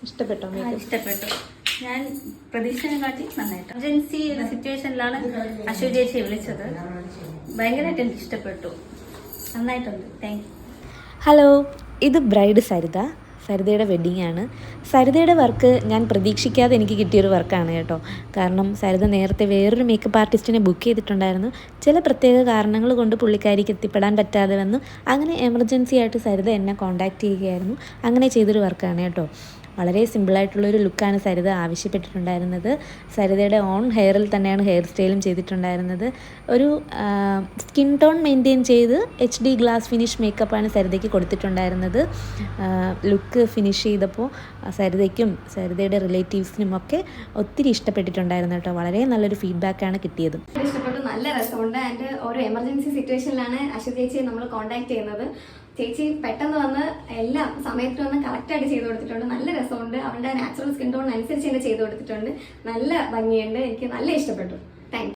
ഇഷ്ടപ്പെട്ടോ? ഇഷ്ടപ്പെട്ടു. ഞാൻ പ്രതീക്ഷനെക്കാട്ടി നന്നായിട്ട് എമർജൻസി സിറ്റുവേഷനിലാണ് അശ്വതി ചേച്ചിയെ വിളിച്ചത്. ഭയങ്കരമായിട്ട് എനിക്ക് ഇഷ്ടപ്പെട്ടു. നന്നായിട്ടുണ്ട്. Thank you. ഹലോ, ഇത് ബ്രൈഡ് സരിതയുടെ വെഡ്ഡിങ് ആണ്. സരിതയുടെ വർക്ക് ഞാൻ പ്രതീക്ഷിക്കാതെ എനിക്ക് കിട്ടിയൊരു വർക്കാണ് കേട്ടോ. കാരണം സരിത നേരത്തെ വേറൊരു മേക്കപ്പ് ആർട്ടിസ്റ്റിനെ ബുക്ക് ചെയ്തിട്ടുണ്ടായിരുന്നു. ചില പ്രത്യേക കാരണങ്ങൾ കൊണ്ട് പുള്ളിക്കാരിക്ക് എത്തിപ്പെടാൻ പറ്റാതെ വന്നു. അങ്ങനെ എമർജൻസി ആയിട്ട് സരിത എന്നെ കോൺടാക്റ്റ് ചെയ്യുകയായിരുന്നു. അങ്ങനെ ചെയ്തൊരു വർക്കാണ് കേട്ടോ. വളരെ സിമ്പിളായിട്ടുള്ളൊരു ലുക്കാണ് സരിത ആവശ്യപ്പെട്ടിട്ടുണ്ടായിരുന്നത്. സരിതയുടെ ഓൺ ഹെയറിൽ തന്നെയാണ് ഹെയർ സ്റ്റൈലും ചെയ്തിട്ടുണ്ടായിരുന്നത്. ഒരു സ്കിൻ ടോൺ മെയിൻറ്റെയിൻ ചെയ്ത് HD ഗ്ലാസ് ഫിനിഷ് മേക്കപ്പാണ് സരിതയ്ക്ക് കൊടുത്തിട്ടുണ്ടായിരുന്നത്. ലുക്ക് ഫിനിഷ് ചെയ്തപ്പോൾ സരിതയ്ക്കും സരിതയുടെ റിലേറ്റീവ്സിനും ഒക്കെ ഒത്തിരി ഇഷ്ടപ്പെട്ടിട്ടുണ്ടായിരുന്നു കേട്ടോ. വളരെ നല്ലൊരു ഫീഡ്ബാക്കാണ് കിട്ടിയത്. ഇഷ്ടപ്പെട്ടു. നല്ല രസമുണ്ട്. ആൻഡ് ഒരു എമർജൻസി സിറ്റുവേഷനിലാണ് അശ്വതി ചേച്ചിയെ നമ്മൾ കോൺടാക്ട് ചെയ്യുന്നത്. ചേച്ചി പെട്ടെന്ന് വന്ന് എല്ലാ സമയത്ത് വന്ന് കറക്റ്റായിട്ട് ചെയ്ത് കൊടുത്തിട്ടുണ്ട്. നല്ല രസമുണ്ട്. അവളുടെ നാച്ചുറൽ സ്കിൻ ടോൺ അനുസരിച്ച് തന്നെ ചെയ്ത് കൊടുത്തിട്ടുണ്ട്. നല്ല ഭംഗിയുണ്ട്. എനിക്ക് നല്ല ഇഷ്ടപ്പെട്ടു.